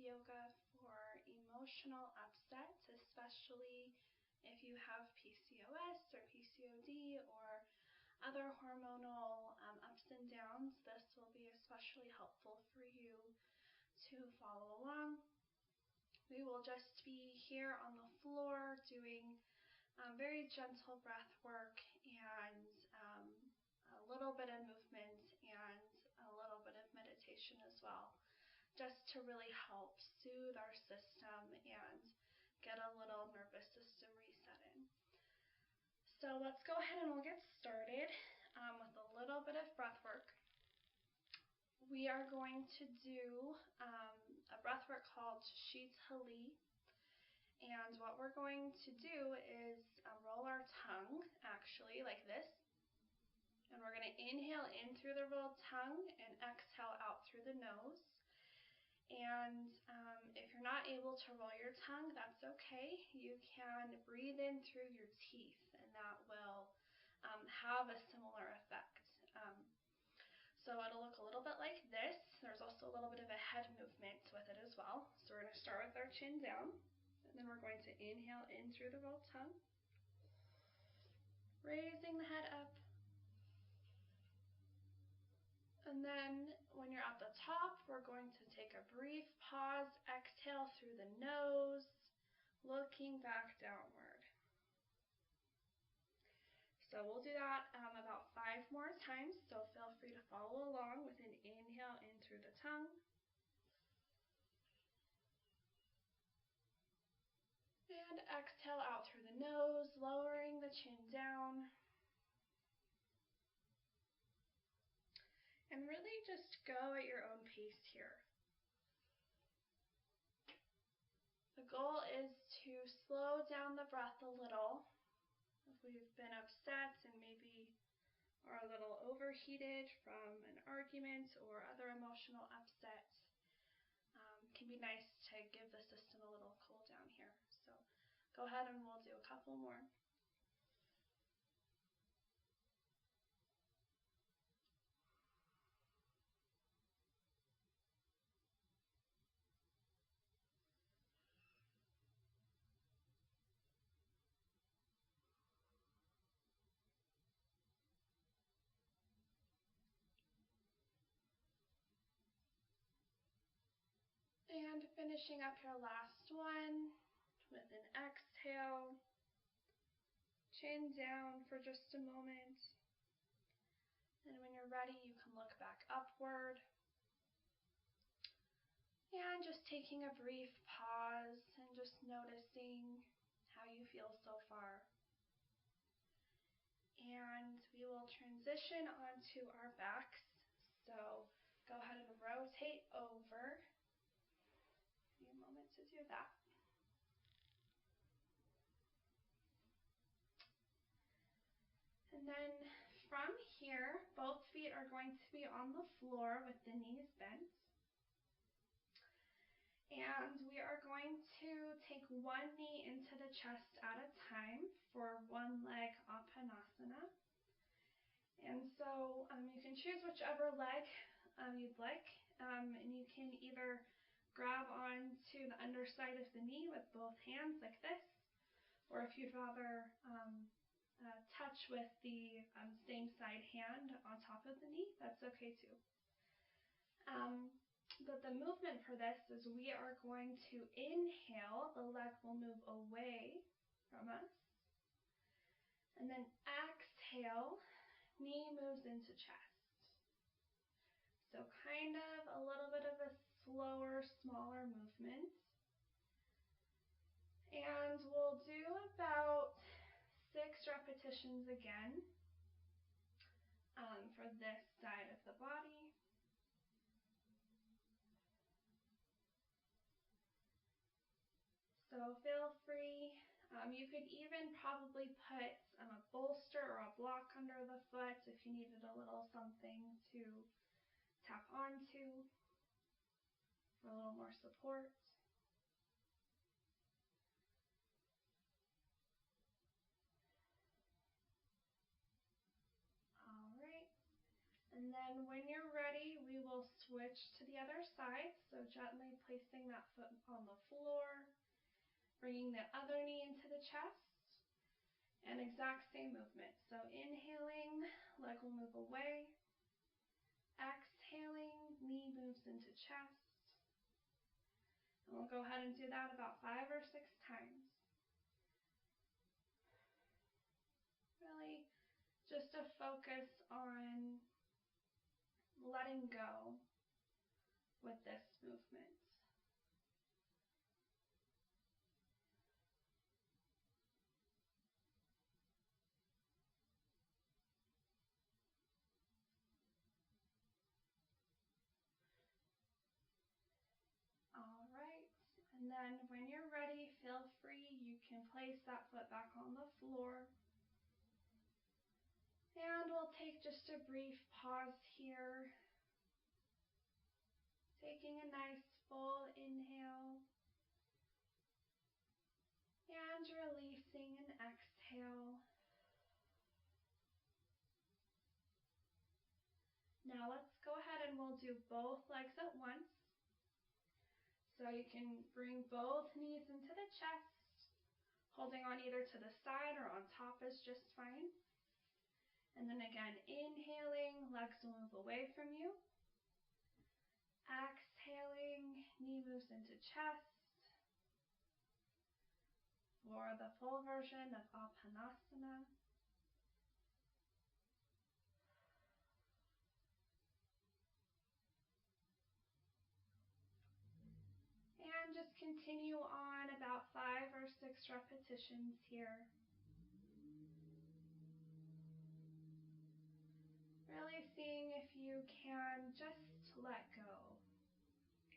yoga for emotional upset, especially if you have PCOS or PCOD or other hormonal ups and downs. This will be especially helpful for you to follow along. We will just be here on the floor doing very gentle breath work and a little bit of movement and a little bit of meditation as well, just to really help soothe our system and get a little nervous system reset in. So let's go ahead and we'll get started with a little bit of breath work. We are going to do a breath work called Sitali. And what we're going to do is roll our tongue, actually, like this. And we're going to inhale in through the rolled tongue and exhale out through the nose. And if you're not able to roll your tongue, that's okay. You can breathe in through your teeth, and that will have a similar effect. So it'll look a little bit like this. There's also a little bit of a head movement with it as well. So we're going to start with our chin down, and then we're going to inhale in through the rolled tongue, raising the head up. And then when you're at the top, we're going to take a brief pause, exhale through the nose, looking back downward. So we'll do that about 5 more times, so feel free to follow along with an inhale in through the tongue. And exhale out through the nose, lowering the chin down. And really just go at your own pace here. The goal is to slow down the breath a little. If we've been upset and maybe are a little overheated from an argument or other emotional upset, it can be nice to give the system a little cool down here. So go ahead and we'll do a couple more. And finishing up your last one with an exhale, chin down for just a moment. And when you're ready, you can look back upward. And just taking a brief pause and just noticing how you feel so far. And we will transition onto our backs. So go ahead and rotate over. Give me a moment to do that. And then from here, both feet are going to be on the floor with the knees bent. And we are going to take one knee into the chest at a time for one leg Apanasana. And so you can choose whichever leg you'd like, and you can either grab onto the underside of the knee with both hands like this, or if you'd rather touch with the same side hand on top of the knee, that's okay too. But the movement for this is we are going to inhale, the leg will move away from us, and then exhale, knee moves into chest. So kind of a little bit of a slower, smaller movement. And we'll do about 6 repetitions again for this side of the body. So feel free. You could even probably put a bolster or a block under the foot if you needed a little something to tap onto for a little more support. All right. And then when you're ready, we will switch to the other side. So gently placing that foot on the floor, bringing the other knee into the chest, and exact same movement. So inhaling, leg will move away. Exhaling, knee moves into chest. And we'll go ahead and do that about 5 or 6 times. Really just a focus on letting go with this movement. All right, and then when you're ready, feel free, you can place that foot back on the floor. And we'll take just a brief pause here. Taking a nice full inhale. And releasing an exhale. Now let's go ahead and we'll do both legs at once. So you can bring both knees into the chest. Holding on either to the side or on top is just fine. And then again, inhaling, legs will move away from you. Exhaling, knee moves into chest. For the full version of Apanasana. And just continue on about 5 or 6 repetitions here. Really seeing if you can just let go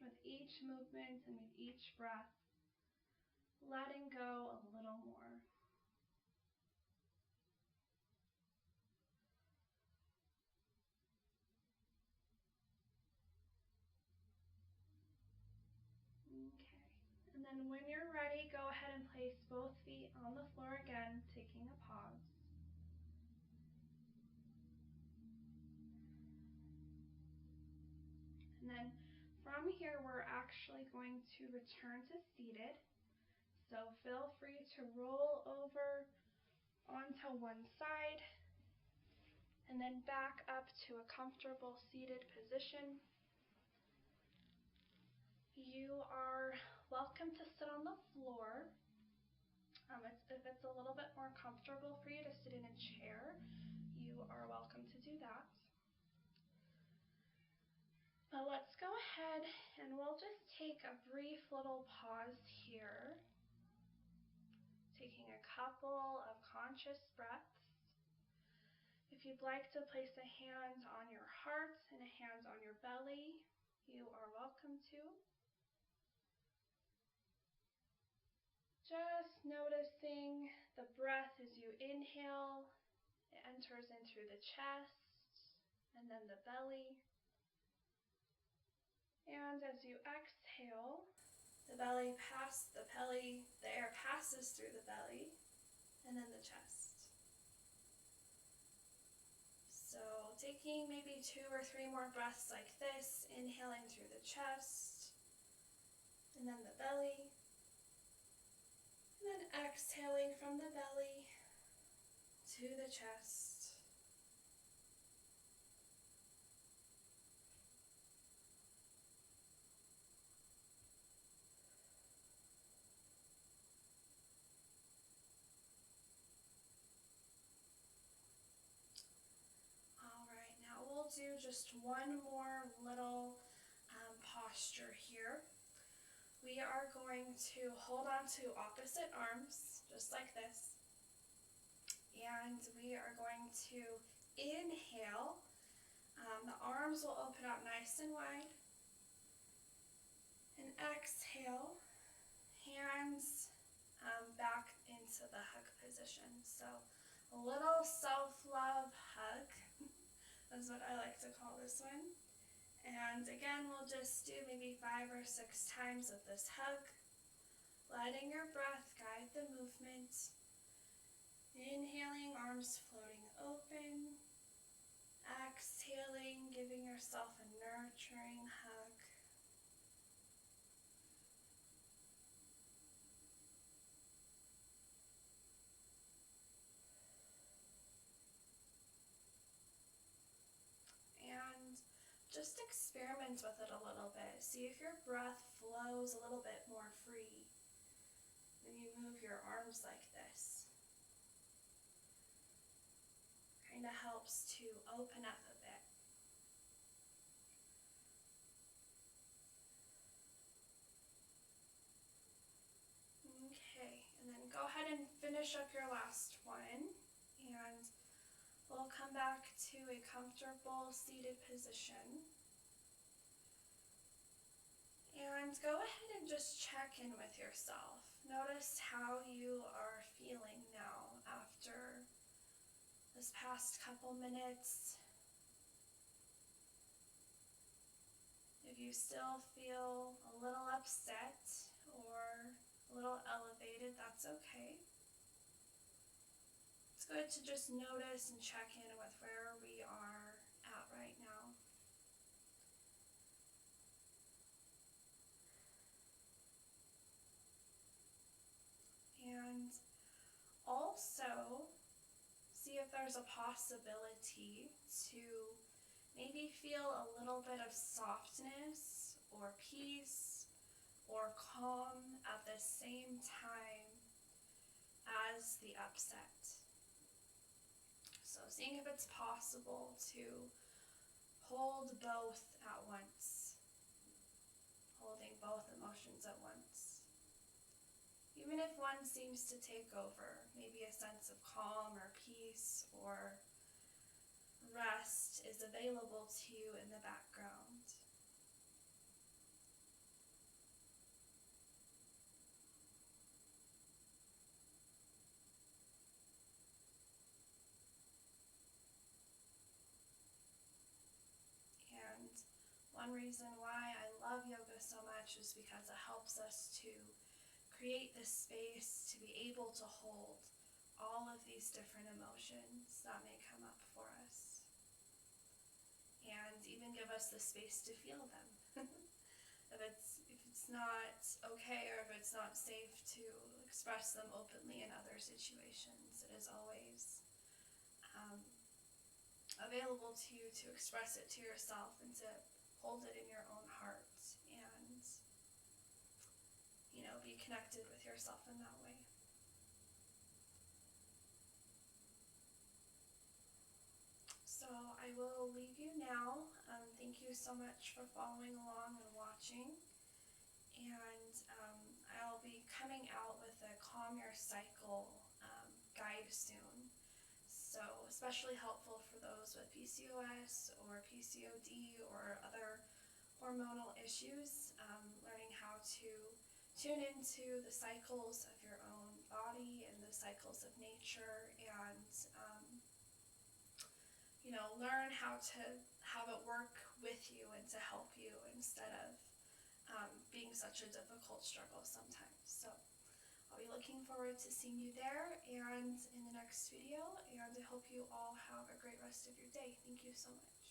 with each movement and with each breath, letting go a little more. Okay, and then when you're ready, go ahead and place both feet on the floor again, taking a pause. And then from here, we're actually going to return to seated. So feel free to roll over onto one side and then back up to a comfortable seated position. You are welcome to sit on the floor. If it's a little bit more comfortable for you to sit in a chair, you are welcome to do that. But let's go ahead and we'll just take a brief little pause here, taking a couple of conscious breaths. If you'd like to place a hand on your heart and a hand on your belly, you are welcome to. Just noticing the breath as you inhale, it enters in through the chest and then the belly. And as you exhale, the air passes through the belly and then the chest. So taking maybe 2 or 3 more breaths like this, inhaling through the chest and then the belly. And then exhaling from the belly to the chest. All right, now we'll do just one more little posture here. We are going to hold on to opposite arms, just like this. And we are going to inhale. The arms will open up nice and wide. And exhale, hands back into the hug position. So a little self-love hug. That's what I like to call this one. And again, we'll just do maybe 5 or 6 times of this hug, letting your breath guide the movement. Inhaling, arms floating open. Exhaling, giving yourself a nurturing hug. just experiment with it a little bit. See if your breath flows a little bit more free. Then you move your arms like this. Kind of helps to open up a bit. Okay, and then go ahead and finish up your last one, and we'll come back to a comfortable seated position. And go ahead and just check in with yourself. Notice how you are feeling now after this past couple minutes. If you still feel a little upset or a little elevated, that's okay. It's good to just notice and check in with where we are at right now. And also see if there's a possibility to maybe feel a little bit of softness or peace or calm at the same time as the upset. So seeing if it's possible to hold both at once, holding both emotions at once. Even if one seems to take over, maybe a sense of calm or peace or rest is available to you in the background. And one reason why I love yoga so much is because it helps us to create this space to be able to hold all of these different emotions that may come up for us, and even give us the space to feel them. if it's not okay, or if it's not safe to express them openly in other situations, it is always available to you to express it to yourself and to hold it in your own heart and be connected with yourself in that way. So I will leave you now. Thank you so much for following along and watching. And I'll be coming out with a Calm Your Cycle guide soon. So especially helpful for those with PCOS or PCOD or other hormonal issues, learning how to tune into the cycles of your own body and the cycles of nature, and learn how to have it work with you and to help you instead of being such a difficult struggle sometimes. So I'll be looking forward to seeing you there and in the next video, and I hope you all have a great rest of your day. Thank you so much.